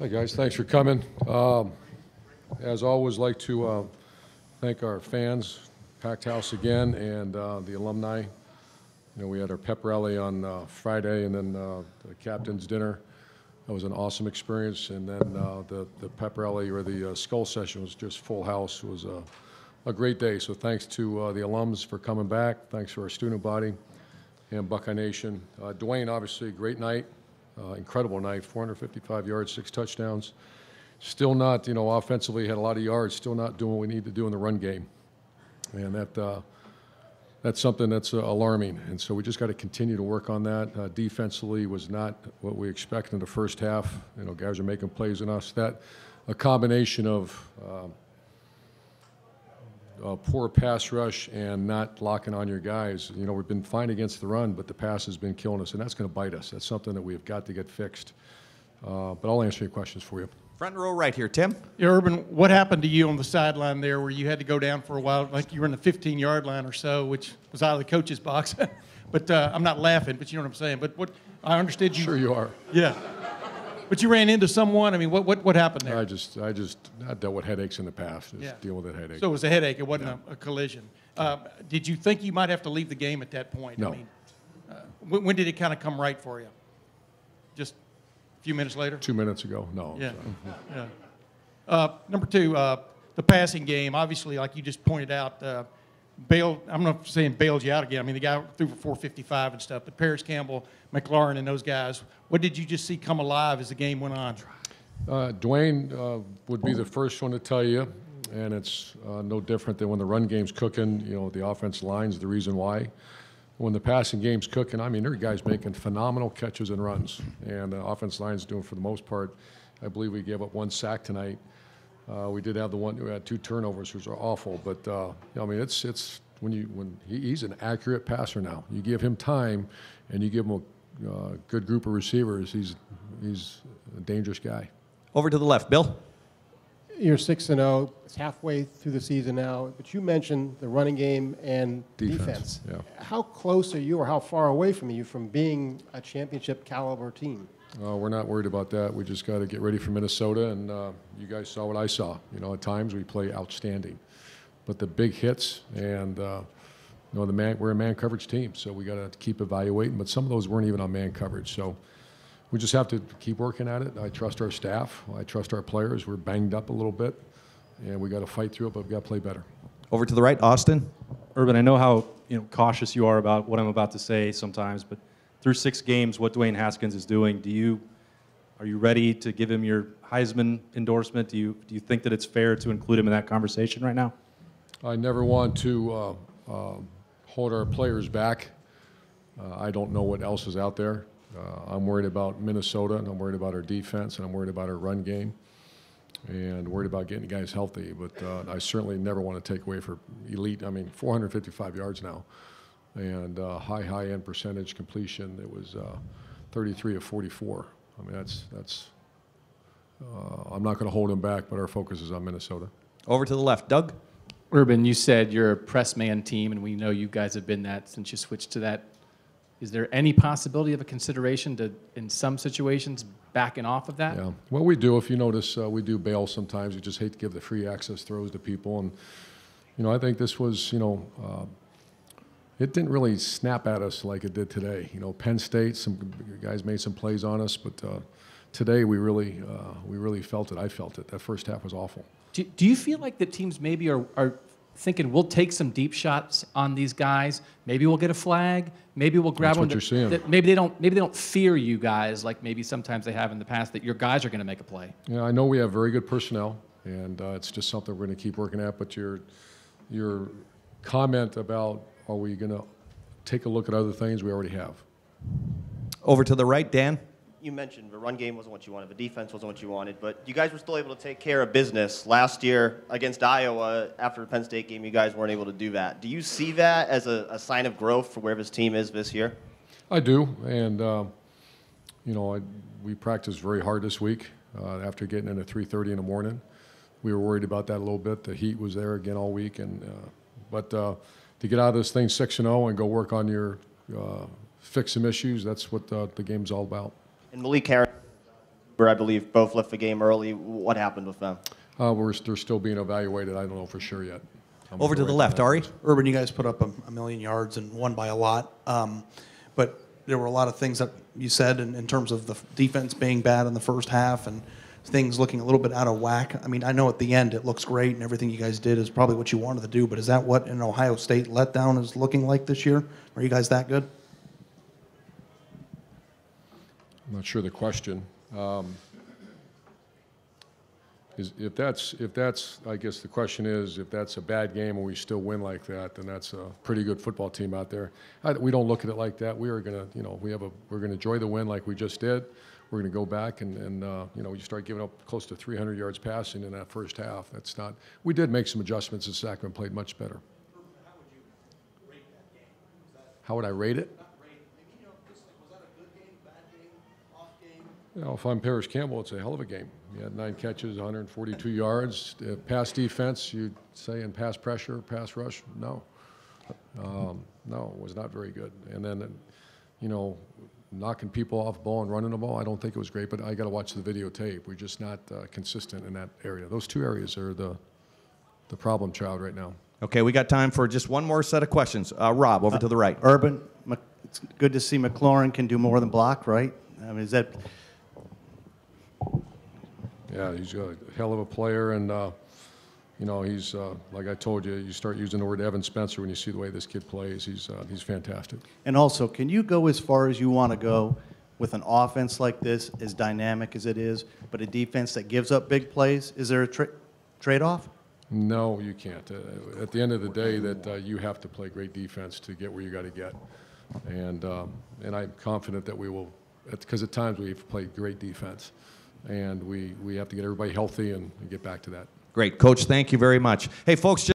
Hi, guys. Thanks for coming. As always, like to thank our fans, packed house again, and the alumni. You know, we had our pep rally on Friday, and then the captain's dinner. That was an awesome experience. And then the pep rally, or the skull session, was just full house. It was a great day. So thanks to the alums for coming back. Thanks to our student body and Buckeye Nation. Dwayne, obviously, great night. Incredible night, 455 yards, 6 touchdowns. Still not, you know, offensively had a lot of yards, still not doing what we need to do in the run game. And that's something that's alarming. And so we just got to continue to work on that. Defensively was not what we expected in the first half. You know, guys are making plays on us. That a combination of poor pass rush and not locking on your guys. You know, we've been fine against the run, but the pass has been killing us, and that's going to bite us. That's something that we've got to get fixed. But I'll answer your questions for you. Front row right here, Tim. Yeah, Urban, what happened to you on the sideline there where you had to go down for a while, like you were in the 15-yard line or so, which was out of the coach's box? But I'm not laughing, but you know what I'm saying. But what I understood you. Sure you are. Yeah. But you ran into someone. I mean, what happened there? I dealt with headaches in the past. Just deal with that headache. So it was a headache. It wasn't a collision. Did you think you might have to leave the game at that point? No. I mean, when did it kind of come right for you? Just a few minutes later? 2 minutes ago. No. Yeah. Yeah. Number two, the passing game. Obviously, like you just pointed out, I'm not saying bailed you out again. I mean, the guy threw for 455 and stuff. But Paris Campbell, McLaurin, and those guys, what did you just see come alive as the game went on? Dwayne would be the first one to tell you, and it's no different than when the run game's cooking. You know, the offensive line's the reason why. When the passing game's cooking, I mean, there are guys making phenomenal catches and runs, and the offensive line's doing, for the most part. I believe we gave up 1 sack tonight. We did have we had 2 turnovers, which are awful. But I mean, it's when he's an accurate passer now. You give him time, and you give him a good group of receivers. He's a dangerous guy. Over to the left, Bill. You're 6-0. It's halfway through the season now. But you mentioned the running game and defense. Yeah. How close are you, or how far away from you from being a championship caliber team? We're not worried about that. We just got to get ready for Minnesota, and you guys saw what I saw. You know, at times we play outstanding, but the big hits and you know, we're a man coverage team, so we got to keep evaluating. But some of those weren't even on man coverage, so we just have to keep working at it. I trust our staff. I trust our players. We're banged up a little bit, and we got to fight through it, but we got to play better. Over to the right, Austin. Urban, I know how cautious you are about what I'm about to say sometimes, but through 6 games, what Dwayne Haskins is doing, are you ready to give him your Heisman endorsement? Do you think that it's fair to include him in that conversation right now? I never want to hold our players back. I don't know what else is out there. I'm worried about Minnesota, and I'm worried about our defense, and I'm worried about our run game, and worried about getting the guys healthy. But I certainly never want to take away for elite. I mean, 455 yards now, and high end percentage completion. It was 33 of 44. I mean, that's. I'm not going to hold him back, but our focus is on Minnesota. Over to the left, Doug. Urban, you said you're a press man team, and we know you guys have been that since you switched to that. Is there any possibility of a consideration to, in some situations, backing off of that? Yeah. Well, we do. If you notice, we do bail sometimes. We just hate to give the free access throws to people. And, you know, I think this was, it didn't really snap at us like it did today. You know, Penn State, some guys made some plays on us, but today we really felt it. I felt it. That first half was awful. Do you feel like the teams maybe are thinking we'll take some deep shots on these guys? Maybe we'll get a flag. Maybe we'll grab one. That's what you're seeing. Maybe they don't fear you guys like maybe sometimes they have in the past. That your guys are going to make a play. Yeah, I know we have very good personnel, and it's just something we're going to keep working at. But your comment about are we going to take a look at other things, we already have. Over to the right, Dan. You mentioned the run game wasn't what you wanted, the defense wasn't what you wanted, but you guys were still able to take care of business. Last year against Iowa, after the Penn State game, you guys weren't able to do that. Do you see that as a sign of growth for where this team is this year? I do, and we practiced very hard this week after getting in at 3:30 in the morning. We were worried about that a little bit. The heat was there again all week, but to get out of this thing 6-0 and go work on fix some issues, that's what the game's all about. And Malik Harris Cooper, I believe, both left the game early. What happened with them? They're still being evaluated. I don't know for sure yet. Over to the left, Ari. Urban, you guys put up a million yards and won by a lot. But there were a lot of things that you said in terms of the defense being bad in the first half and things looking a little bit out of whack. I mean, I know at the end it looks great and everything you guys did is probably what you wanted to do, but is that what an Ohio State letdown is looking like this year? Are you guys that good? I'm not sure the question. If that's, I guess the question is, if that's a bad game and we still win like that, then that's a pretty good football team out there. We don't look at it like that. We are gonna, we're gonna enjoy the win like we just did. We're gonna go back and you start giving up close to 300 yards passing in that first half. That's not. We did make some adjustments, and Sacramento played much better. How would you rate that game? How would I rate it? Was that a good game, bad game, off game? If I'm Paris Campbell, it's a hell of a game. He had 9 catches, 142 yards. Pass defense, you'd say, in pass pressure, pass rush, no. No, it was not very good. And then, knocking people off the ball and running the ball, I don't think it was great, but I got to watch the videotape. We're just not consistent in that area. Those two areas are the problem child right now. Okay, we got time for just one more set of questions. Rob, over to the right. Urban, it's good to see McLaurin can do more than block, right? I mean, is that... Yeah, he's a hell of a player, and he's like I told you. You start using the word Evan Spencer when you see the way this kid plays. He's fantastic. And also, can you go as far as you want to go with an offense like this, as dynamic as it is, but a defense that gives up big plays? Is there a trade-off? No, you can't. At the end of the day, that you have to play great defense to get where you got to get, and I'm confident that we will, because at times we've played great defense. And we have to get everybody healthy and get back to that. Great. Coach, thank you very much. Hey, folks.